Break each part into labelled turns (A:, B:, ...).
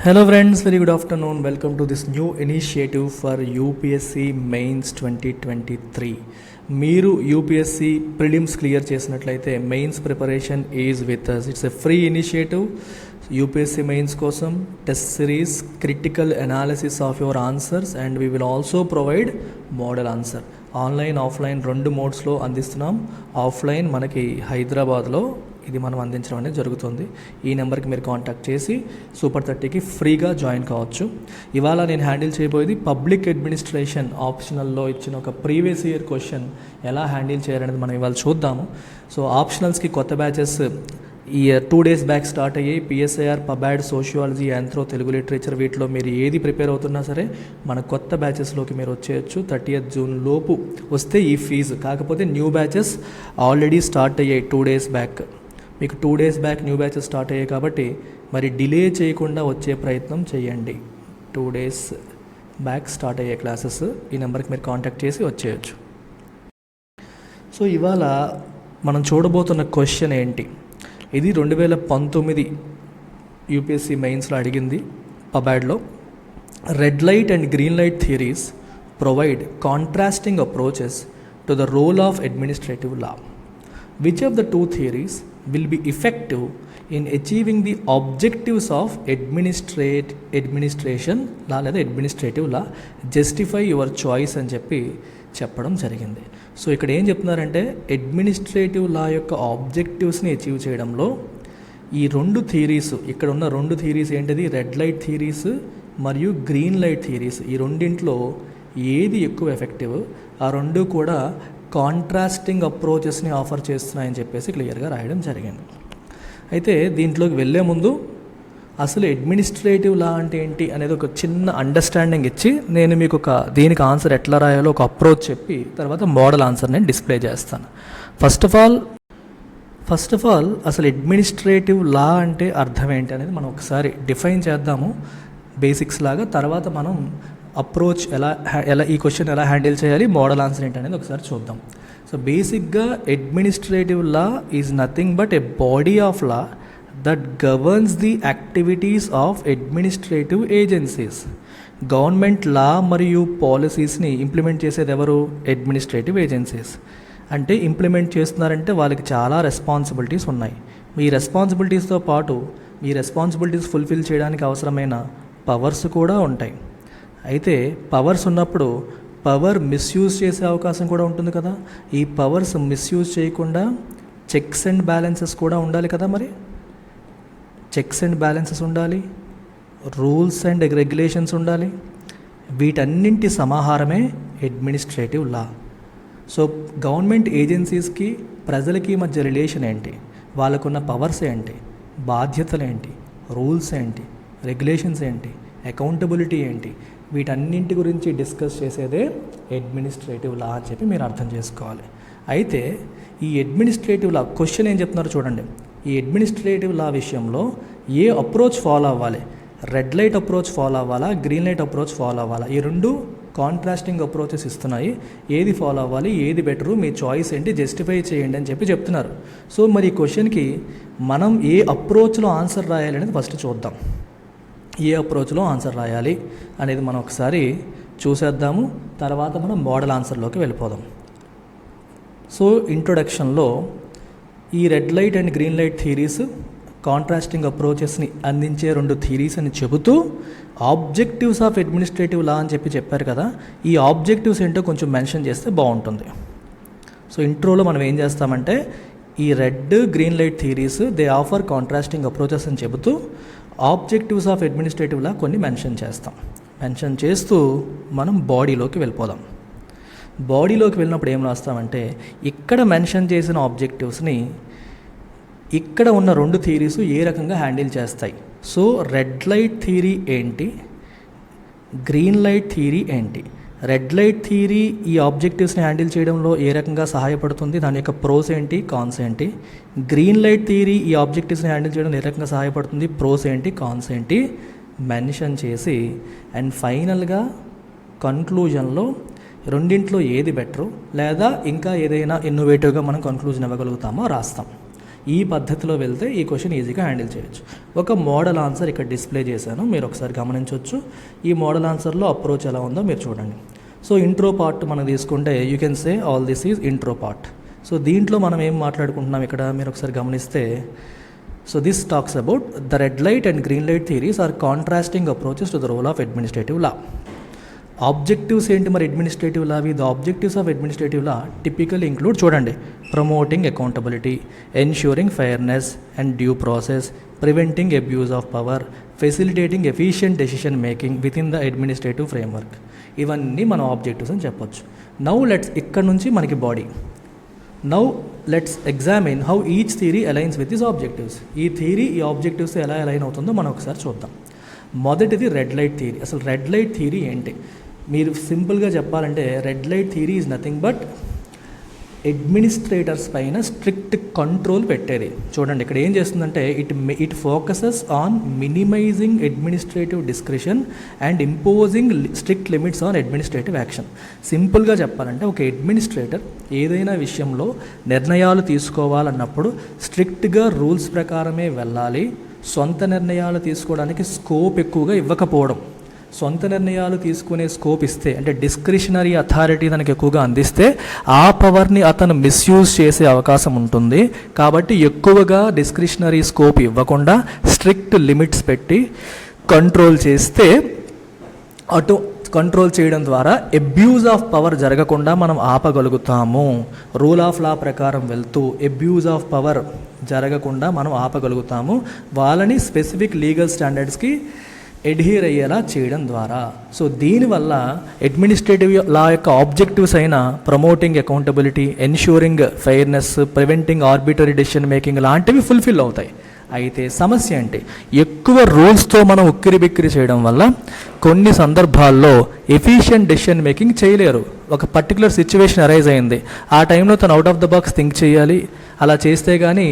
A: Hello friends, very good afternoon. Welcome to this new initiative for UPSC Mains 2023. మీరు UPSC prelims clear చేసినట్లయితే mains preparation is with us. It's a free initiative. UPSC mains కోసం test series, critical analysis of your answers and we will also provide model answer. Online, offline రెండు మోడ్స్లో అందిస్తున్నాం. Offline మనకి హైదరాబాద్లో ఇది మనం అందించడం అనేది జరుగుతుంది. ఈ నెంబర్కి మీరు కాంటాక్ట్ చేసి సూపర్ 30కి ఫ్రీగా జాయిన్ కావచ్చు. ఇవాళ నేను హ్యాండిల్ చేయబోయేది పబ్లిక్ అడ్మినిస్ట్రేషన్ ఆప్షనల్లో ఇచ్చిన ఒక ప్రీవియస్ ఇయర్ క్వశ్చన్ ఎలా హ్యాండిల్ చేయాలనేది మనం ఇవాళ చూద్దాము. సో ఆప్షనల్స్కి కొత్త బ్యాచెస్ ఈ 2 days బ్యాక్ స్టార్ట్ అయ్యాయి. పిఎస్ఐఆర్, పబాడ్, సోషియాలజీ, యాంథ్రో, తెలుగు లిటరేచర్, వీటిలో మీరు ఏది ప్రిపేర్ అవుతున్నా సరే మన కొత్త బ్యాచెస్లోకి మీరు వచ్చేయచ్చు. 30th June లోపు వస్తే ఈ ఫీజు. కాకపోతే న్యూ బ్యాచెస్ ఆల్రెడీ స్టార్ట్ అయ్యాయి 2 days బ్యాక్. మీకు 2 days back new batches start అయ్యాయి కాబట్టి మరి డిలే చేయకుండా వచ్చే ప్రయత్నం చేయండి. 2 days బ్యాక్ స్టార్ట్ అయ్యే క్లాసెస్. ఈ నెంబర్కి మీరు కాంటాక్ట్ చేసి వచ్చేయచ్చు. సో ఇవాళ మనం చూడబోతున్న క్వశ్చన్ ఏంటి? ఇది 2019 యూపీఎస్సీ మెయిన్స్లో అడిగింది. పబాడ్లో red light and green light theories provide contrasting approaches to the role of administrative law. Which of the two theories will be effective in achieving the objectives of administration law లేదా administrative law? Justify your choice అని చెప్పడం జరిగింది. So ఇక్కడ ఏం చెప్తున్నారంటే administrative లా యొక్క ఆబ్జెక్టివ్స్ని achieve చేయడంలో ఈ రెండు థియరీస్, ఇక్కడ ఉన్న రెండు థియరీస్ ఏంటిది? రెడ్ లైట్ థియరీస్ మరియు గ్రీన్ లైట్ థియరీస్. ఈ రెండింట్లో ఏది ఎక్కువ ఎఫెక్టివ్? ఆ రెండు కూడా కాంట్రాస్టింగ్ అప్రోచెస్ని ఆఫర్ చేస్తున్నాయని చెప్పేసి క్లియర్గా రాయడం జరిగింది. అయితే దీంట్లోకి వెళ్ళే ముందు అసలు అడ్మినిస్ట్రేటివ్ లా అంటే ఏంటి అనేది ఒక చిన్న అండర్స్టాండింగ్ ఇచ్చి నేను మీకు దీనికి ఆన్సర్ ఎట్లా రాయాలో ఒక అప్రోచ్ చెప్పి తర్వాత మోడల్ ఆన్సర్ నేను డిస్ప్లే చేస్తాను. ఫస్ట్ ఆఫ్ ఆల్ అసలు అడ్మినిస్ట్రేటివ్ లా అంటే అర్థం ఏంటి అనేది మనం ఒకసారి డిఫైన్ చేద్దాము బేసిక్స్ లాగా. తర్వాత మనం అప్రోచ్ ఎలా ఈ క్వశ్చన్ ఎలా హ్యాండిల్ చేయాలి, మోడల్ ఆన్సర్ ఏంటి అనేది ఒకసారి చూద్దాం. సో బేసిక్గా administrative law is nothing but a body of law that governs the activities of administrative agencies. Government law మరియు పాలసీస్ని ఇంప్లిమెంట్ చేసేది ఎవరు? Administrative agencies. అంటే ఇంప్లిమెంట్ చేస్తున్నారంటే వాళ్ళకి చాలా రెస్పాన్సిబిలిటీస్ ఉన్నాయి. మీ రెస్పాన్సిబిలిటీస్తో పాటు మీ రెస్పాన్సిబిలిటీస్ ఫుల్ఫిల్ చేయడానికి అవసరమైన పవర్స్ కూడా ఉంటాయి. అయితే పవర్స్ ఉన్నప్పుడు పవర్ మిస్యూజ్ చేసే అవకాశం కూడా ఉంటుంది కదా. ఈ పవర్స్ మిస్యూజ్ చేయకుండా చెక్స్ అండ్ బ్యాలెన్సెస్ కూడా ఉండాలి కదా. మరి చెక్స్ అండ్ బ్యాలెన్సెస్ ఉండాలి, రూల్స్ అండ్ రెగ్యులేషన్స్ ఉండాలి. వీటన్నింటి సమాహారమే అడ్మినిస్ట్రేటివ్ లా. సో గవర్నమెంట్ ఏజెన్సీస్కి ప్రజలకి మధ్య రిలేషన్ ఏంటి, వాళ్ళకున్న పవర్స్ ఏంటి, బాధ్యతలు ఏంటి, రూల్స్ ఏంటి, రెగ్యులేషన్స్ ఏంటి, అకౌంటబిలిటీ ఏంటి, వీటన్నింటి గురించి డిస్కస్ చేసేదే అడ్మినిస్ట్రేటివ్ లా అని చెప్పి మీరు అర్థం చేసుకోవాలి. అయితే ఈ అడ్మినిస్ట్రేటివ్ లా క్వశ్చన్ ఏం చెప్తున్నారో చూడండి. ఈ అడ్మినిస్ట్రేటివ్ లా విషయంలో ఏ అప్రోచ్ ఫాలో అవ్వాలి? రెడ్ లైట్ అప్రోచ్ ఫాలో అవ్వాలా, గ్రీన్ లైట్ అప్రోచ్ ఫాలో అవ్వాలా? ఈ రెండు కాంట్రాస్టింగ్ అప్రోచెస్ ఇస్తున్నాయి. ఏది ఫాలో అవ్వాలి, ఏది బెటరు, మీ చాయిస్ ఏంటి, జస్టిఫై చేయండి అని చెప్పి చెప్తున్నారు. సో మరి ఈ క్వశ్చన్కి మనం ఏ అప్రోచ్లో ఆన్సర్ రాయాలి అనేది ఫస్ట్ చూద్దాం. ఏ అప్రోచ్లో ఆన్సర్ రాయాలి అనేది మనం ఒకసారి చూసేద్దాము. తర్వాత మనం మోడల్ ఆన్సర్లోకి వెళ్ళిపోదాం. సో ఇంట్రొడక్షన్లో ఈ red light and green light theories contrasting అప్రోచెస్ని అందించే రెండు థియరీస్ అని చెబుతూ ఆబ్జెక్టివ్స్ ఆఫ్ అడ్మినిస్ట్రేటివ్ లా అని చెప్పారు కదా. ఈ ఆబ్జెక్టివ్స్ ఏంటో కొంచెం మెన్షన్ చేస్తే బాగుంటుంది. సో ఇంట్రోలో మనం ఏం చేస్తామంటే ఈ red green light theories they offer contrasting approaches అని చెబుతూ ఆబ్జెక్టివ్స్ ఆఫ్ అడ్మినిస్ట్రేటివ్ లా కొన్ని మెన్షన్ చేస్తాం. మెన్షన్ చేస్తూ మనం బాడీలోకి వెళ్ళిపోదాం. బాడీలోకి వెళ్ళినప్పుడు ఏం రాస్తామంటే ఇక్కడ మెన్షన్ చేసిన ఆబ్జెక్టివ్స్ని ఇక్కడ ఉన్న రెండు థియరీస్ ఏ రకంగా హ్యాండిల్ చేస్తాయి. సో రెడ్ లైట్ థియరీ ఏంటి, గ్రీన్ లైట్ థియరీ ఏంటి? రెడ్ లైట్ థియరీ ఈ ఆబ్జెక్టివ్స్ని హ్యాండిల్ చేయడంలో ఏ రకంగా సహాయపడుతుంది, దాని యొక్క ప్రోస్ ఏంటి, కాన్స్ ఏంటి? గ్రీన్ లైట్ థియరీ ఈ ఆబ్జెక్టివ్స్ని హ్యాండిల్ చేయడంలో ఏ రకంగా సహాయపడుతుంది, ప్రోస్ ఏంటి, కాన్స్ ఏంటి మెన్షన్ చేసి అండ్ ఫైనల్గా కన్క్లూజన్లో రెండింట్లో ఏది బెటరు లేదా ఇంకా ఏదైనా ఇన్నోవేటివ్గా మనం కన్క్లూజన్ ఇవ్వగలుగుతామో రాస్తాం. ఈ పద్ధతిలో వెళ్తే ఈ క్వశ్చన్ ఈజీగా హ్యాండిల్ చేయొచ్చు. ఒక మోడల్ ఆన్సర్ ఇక్కడ డిస్ప్లే చేశాను, మీరు ఒకసారి గమనించవచ్చు. ఈ మోడల్ ఆన్సర్లో అప్రోచ్ ఎలా ఉందో మీరు చూడండి. సో ఇంట్రో పార్ట్ మనం తీసుకుంటే you can say all this is intro part. So దీంట్లో మనం ఏం మాట్లాడుకుంటున్నాం ఇక్కడ మీరు ఒకసారి గమనిస్తే, so this talks about the red light and green light theories are contrasting approaches to the role of administrative law. Objectives ఏంటి మరి అడ్మినిస్ట్రేటివ్ లావి? The objectives of administrative law typical include, చూడండి, promoting accountability, ensuring fairness and due process, preventing abuse of power, facilitating efficient decision making with in the administrative framework. ఇవన్నీ మనం objectives అని చెప్పొచ్చు. Now let's, ఇక్కడ నుంచి మనకి body. Now let's examine how each theory aligns with this objectives. ఈ theory ఈ objectives ఎలా అలైన్ అవుతుందో మనం ఒకసారి చూద్దాం. మొదటిది రెడ్ లైట్ థియరీ. అసలు రెడ్ లైట్ థియరీ ఏంటి? మీరు సింపుల్గా చెప్పాలంటే red light theory is nothing but administrators పైన స్ట్రిక్ట్ కంట్రోల్ పెట్టేది. చూడండి ఇక్కడ ఏం చేస్తుందంటే it focuses on minimising administrative discretion and imposing strict limits on administrative action. సింపుల్గా చెప్పాలంటే ఒక అడ్మినిస్ట్రేటర్ ఏదైనా విషయంలో నిర్ణయాలు తీసుకోవాలన్నప్పుడు స్ట్రిక్ట్గా రూల్స్ ప్రకారమే వెళ్ళాలి. సొంత నిర్ణయాలు తీసుకోవడానికి స్కోప్ ఎక్కువగా ఇవ్వకపోవడం. సొంత నిర్ణయాలు తీసుకునే స్కోప్ ఇస్తే, అంటే డిస్క్రిషనరీ అథారిటీ తనకు ఎక్కువగా అందిస్తే ఆ పవర్ని అతను మిస్యూజ్ చేసే అవకాశం ఉంటుంది. కాబట్టి ఎక్కువగా డిస్క్రిషనరీ స్కోప్ ఇవ్వకుండా స్ట్రిక్ట్ లిమిట్స్ పెట్టి కంట్రోల్ చేస్తే, అటు కంట్రోల్ చేయడం ద్వారా అబ్యూజ్ ఆఫ్ పవర్ జరగకుండా మనం ఆపగలుగుతాము. రూల్ ఆఫ్ లా ప్రకారం వెళ్తూ అబ్యూజ్ ఆఫ్ పవర్ జరగకుండా మనం ఆపగలుగుతాము, వాళ్ళని స్పెసిఫిక్ లీగల్ స్టాండర్డ్స్కి ఎడ్హీర్ అయ్యేలా చేయడం ద్వారా. సో దీనివల్ల అడ్మినిస్ట్రేటివ్ లా యొక్క ఆబ్జెక్టివ్స్ అయిన promoting accountability, ensuring fairness, preventing arbitrary decision making లాంటివి ఫుల్ఫిల్ అవుతాయి. అయితే సమస్య ఏంటి? ఎక్కువ రూల్స్తో మనం ఉక్కిరిబిక్కిరి చేయడం వల్ల కొన్ని సందర్భాల్లో ఎఫిషియంట్ డెసిషన్ మేకింగ్ చేయలేరు. ఒక పర్టికులర్ సిచ్యువేషన్ అరైజ్ అయింది, ఆ టైంలో తను out of the box think చేయాలి. అలా చేస్తే కానీ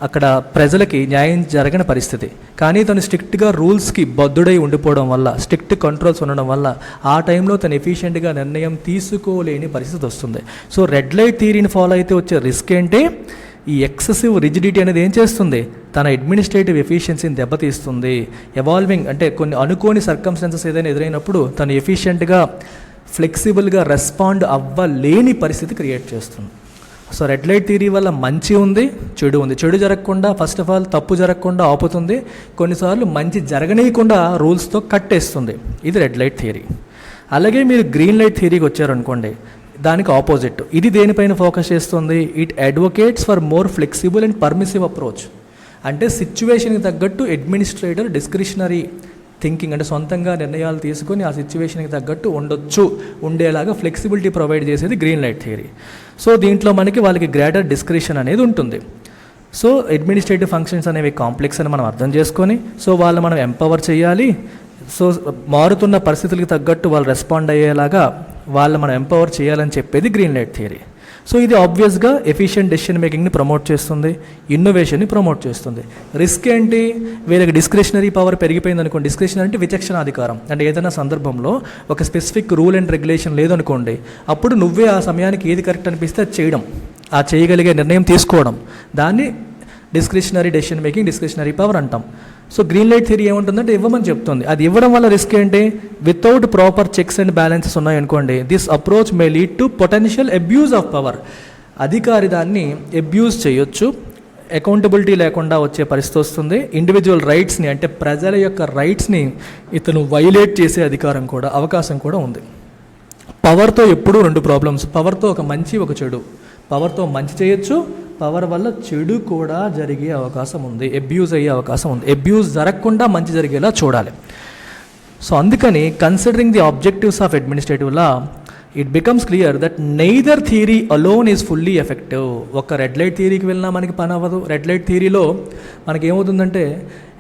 A: అక్కడ ప్రజలకి న్యాయం జరగని పరిస్థితి. కానీ తను స్ట్రిక్ట్గా రూల్స్కి బద్ధుడై ఉండిపోవడం వల్ల, స్ట్రిక్ట్ కంట్రోల్స్ ఉండడం వల్ల ఆ టైంలో తను ఎఫిషియెంట్గా నిర్ణయం తీసుకోలేని పరిస్థితి వస్తుంది. సో రెడ్ లైట్ థియరీని ఫాలో అయితే వచ్చే రిస్క్ ఏంటి? ఈ ఎక్సెసివ్ రిజిడిటీ అనేది ఏం చేస్తుంది? తన అడ్మినిస్ట్రేటివ్ ఎఫిషియన్సీని దెబ్బతీస్తుంది. ఎవాల్వింగ్ అంటే కొన్ని అనుకోని సర్కమ్స్టాన్సెస్ ఏదైనా ఎదురైనప్పుడు తను ఎఫిషియెంట్గా, ఫ్లెక్సిబుల్గా రెస్పాండ్ అవ్వలేని పరిస్థితి క్రియేట్ చేస్తుంది. సో రెడ్ లైట్ థియరీ వల్ల మంచి ఉంది, చెడు ఉంది. చెడు జరగకుండా, ఫస్ట్ ఆఫ్ ఆల్ తప్పు జరగకుండా ఆపుతుంది. కొన్నిసార్లు మంచి జరగనీయకుండా రూల్స్తో కట్టేస్తుంది. ఇది రెడ్ లైట్ థియరీ. అలాగే మీరు గ్రీన్ లైట్ థియరీకి వచ్చారనుకోండి, దానికి ఆపోజిట్. ఇది దేనిపైన ఫోకస్ చేస్తుంది? It advocates for more flexible and permissive approach. అంటే సిచ్యువేషన్కి తగ్గట్టు అడ్మినిస్ట్రేటర్ డిస్క్రిషనరీ థింకింగ్, అంటే సొంతంగా నిర్ణయాలు తీసుకొని ఆ సిచ్యువేషన్కి తగ్గట్టు ఉండేలాగా ఫ్లెక్సిబిలిటీ ప్రొవైడ్ చేసేది గ్రీన్ లైట్ థియరీ. సో దీంట్లో మనకి వాళ్ళకి గ్రేటర్ డిస్క్రిషన్ అనేది ఉంటుంది. సో అడ్మినిస్ట్రేటివ్ ఫంక్షన్స్ అనేవి కాంప్లెక్స్ అని మనం అర్థం చేసుకొని, సో వాళ్ళు మనం ఎంపవర్ చేయాలి. సో మారుతున్న పరిస్థితులకు తగ్గట్టు వాళ్ళు రెస్పాండ్ అయ్యేలాగా వాళ్ళు మనం ఎంపవర్ చేయాలని చెప్పేది గ్రీన్ లైట్ థియరీ. సో ఇది ఆబ్వియస్గా ఎఫిషియెంట్ డెసిషన్ మేకింగ్ని ప్రమోట్ చేస్తుంది, ఇన్నోవేషన్ని ప్రమోట్ చేస్తుంది. రిస్క్ ఏంటి? వీళ్ళకి డిస్క్రిషనరీ పవర్ పెరిగిపోయింది అనుకోండి. డిస్క్రిషనరీ అంటే విచక్షణాధికారం. అంటే ఏదైనా సందర్భంలో ఒక స్పెసిఫిక్ రూల్ అండ్ రెగ్యులేషన్ లేదనుకోండి, అప్పుడు నువ్వే ఆ సమయానికి ఏది కరెక్ట్ అనిపిస్తే అది చేయడం, ఆ చేయగలిగే నిర్ణయం తీసుకోవడం, దాన్ని discretionary decision making, discretionary power అంటాం. సో గ్రీన్ లైట్ థియరీ ఏముంటుందంటే ఇవ్వమని చెప్తుంది. అది ఇవ్వడం వల్ల రిస్క్ ఏంటి? Without proper checks and balances ఉన్నాయనుకోండి, this approach may lead to potential abuse of power. అధికారి దాన్ని అబ్యూజ్ చేయొచ్చు, అకౌంటబిలిటీ లేకుండా వచ్చే పరిస్థితి వస్తుంది. ఇండివిజువల్ రైట్స్ని, అంటే ప్రజల యొక్క రైట్స్ని ఇతను వైలేట్ చేసే అవకాశం కూడా ఉంది. పవర్తో ఎప్పుడూ రెండు ప్రాబ్లమ్స్. పవర్తో ఒక మంచి, ఒక చెడు. పవర్తో మంచి చేయొచ్చు, పవర్ వల్ల చెడు కూడా జరిగే అవకాశం ఉంది, అబ్యూజ్ అయ్యే అవకాశం ఉంది. అబ్యూజ్ జరగకుండా మంచి జరిగేలా చూడాలి. సో అందుకని considering the objectives of administrative law, it becomes clear that neither theory alone is fully effective. ఒక రెడ్ లైట్ థియరీకి వెళ్ళినా మనకి పని అవ్వదు. రెడ్ లైట్ థియరీలో మనకి ఏమవుతుందంటే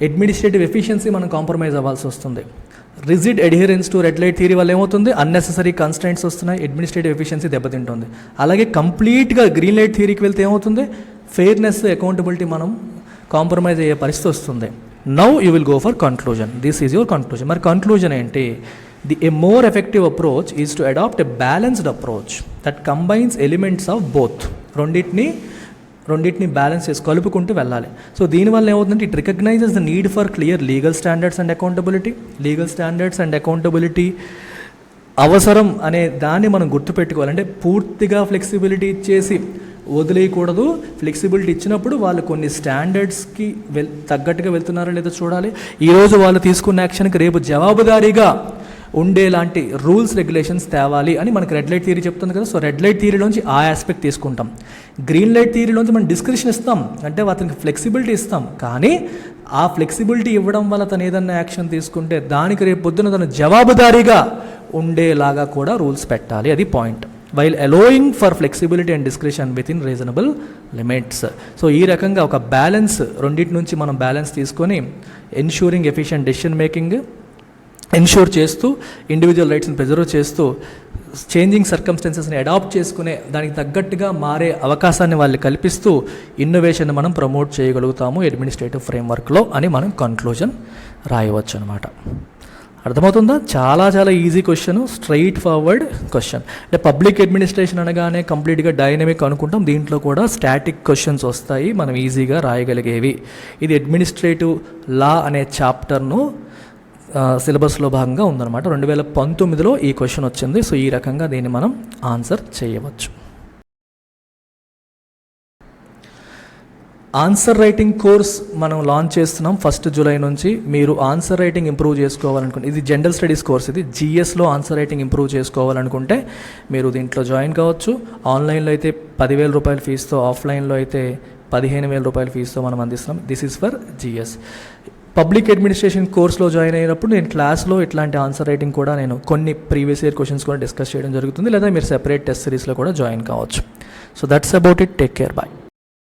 A: అడ్మినిస్ట్రేటివ్ ఎఫిషియన్సీ మనం కాంప్రమైజ్ అవ్వాల్సి వస్తుంది. Rigid adherence to red light theory వల్ల ఏమవుతుంది? అన్నెసెసరీ కన్స్ట్రైంట్స్ వస్తున్నాయి, అడ్మినిస్ట్రేటివ్ ఎఫిషియన్సీ దెబ్బతింటుంది. అలాగే కంప్లీట్గా గ్రీన్ లైట్ థియరీకి వెళ్తే ఏమవుతుంది? ఫెయిర్నెస్, అకౌంటబిలిటీ మనం కాంప్రమైజ్ అయ్యే పరిస్థితి వస్తుంది. Now you will go for conclusion. This is your conclusion. మరి కన్క్లూజన్ ఏంటి? A more effective approach is to adopt a balanced approach that combines elements of both. రెండింటిని రెండింటిని బ్యాలెన్స్ చేసి కలుపుకుంటూ వెళ్ళాలి. సో దీనివల్ల ఏమవుతుందంటే it recognizes the need for clear legal standards and accountability అవసరం అనే దాన్ని మనం గుర్తుపెట్టుకోవాలి. అంటే పూర్తిగా ఫ్లెక్సిబిలిటీ ఇచ్చేసి వదిలేయకూడదు. ఫ్లెక్సిబిలిటీ ఇచ్చినప్పుడు వాళ్ళు కొన్ని స్టాండర్డ్స్కి తగ్గట్టుగా వెళ్తున్నారో లేదో చూడాలి. ఈరోజు వాళ్ళు తీసుకున్న యాక్షన్కి రేపు జవాబుదారీగా ఉండేలాంటి రూల్స్ రెగ్యులేషన్స్ తేవాలి అని మనకి రెడ్ లైట్ థియరీ చెప్తుంది కదా. సో రెడ్ లైట్ థియరీలోంచి ఆ ఆస్పెక్ట్ తీసుకుంటాం. గ్రీన్ లైట్ థియరీలోంచి మనం డిస్క్రిప్షన్ ఇస్తాం, అంటే అతనికి ఫ్లెక్సిబిలిటీ ఇస్తాం. కానీ ఆ ఫ్లెక్సిబిలిటీ ఇవ్వడం వల్ల తను ఏదన్నా యాక్షన్ తీసుకుంటే దానికి రేపు పొద్దున తను జవాబుదారీగా ఉండేలాగా కూడా రూల్స్ పెట్టాలి. అది point. While allowing for flexibility and discretion with in reasonable limits. So ఈ రకంగా ఒక బ్యాలెన్స్, రెండింటి నుంచి మనం బ్యాలెన్స్ తీసుకొని ensuring efficient decision making ensure చేస్తూ, ఇండివిజువల్ రైట్స్ని ప్రిజర్వ్ చేస్తూ, చేంజింగ్ సర్కమ్స్టెన్సెస్ని అడాప్ట్ చేసుకునే దానికి తగ్గట్టుగా మారే అవకాశాన్ని వాళ్ళు కల్పిస్తూ ఇన్నోవేషన్ మనం ప్రమోట్ చేయగలుగుతాము అడ్మినిస్ట్రేటివ్ ఫ్రేమ్వర్క్లో అని మనం కన్క్లూజన్ రాయవచ్చు అనమాట. అర్థమవుతుందా? చాలా చాలా easy question, straight forward question. అంటే పబ్లిక్ అడ్మినిస్ట్రేషన్ అనగానే కంప్లీట్గా డైనమిక్ అనుకుంటాం. దీంట్లో కూడా స్టాటిక్ క్వశ్చన్స్ వస్తాయి, మనం ఈజీగా రాయగలిగేవి. ఇది అడ్మినిస్ట్రేటివ్ లా అనే చాప్టర్ను సిలబస్లో భాగంగా ఉందన్నమాట. 2019లో ఈ క్వశ్చన్ వచ్చింది. సో ఈ రకంగా దీన్ని మనం ఆన్సర్ చేయవచ్చు. ఆన్సర్ రైటింగ్ కోర్స్ మనం లాంచ్ చేస్తున్నాం 1 జూలై నుంచి. మీరు ఆన్సర్ రైటింగ్ ఇంప్రూవ్ చేసుకోవాలనుకుంటే, ఇది జనరల్ స్టడీస్ కోర్స్, ఇది జిఎస్లో ఆన్సర్ రైటింగ్ ఇంప్రూవ్ చేసుకోవాలనుకుంటే మీరు దీంట్లో జాయిన్ కావచ్చు. ఆన్లైన్లో అయితే 10,000 రూపాయల ఫీజుతో, ఆఫ్లైన్లో అయితే 15,000 రూపాయల ఫీజుతో మనం అందిస్తున్నాం. This is for GS. Public administration కోర్స్లో జాయిన్ అయినప్పుడు నేను క్లాస్లో ఇట్లాంటి ఆన్సర్ రైటింగ్ కూడా నేను కొన్ని ప్రీవియస్ ఇయర్ క్వశ్చన్స్ కూడా డిస్కస్ చేయడం జరుగుతుంది, లేదా మీరు సెపరేట్ టెస్ట్ సిరీస్లో కూడా జాయిన్ కావచ్చు. So that's about it. Take care. Bye.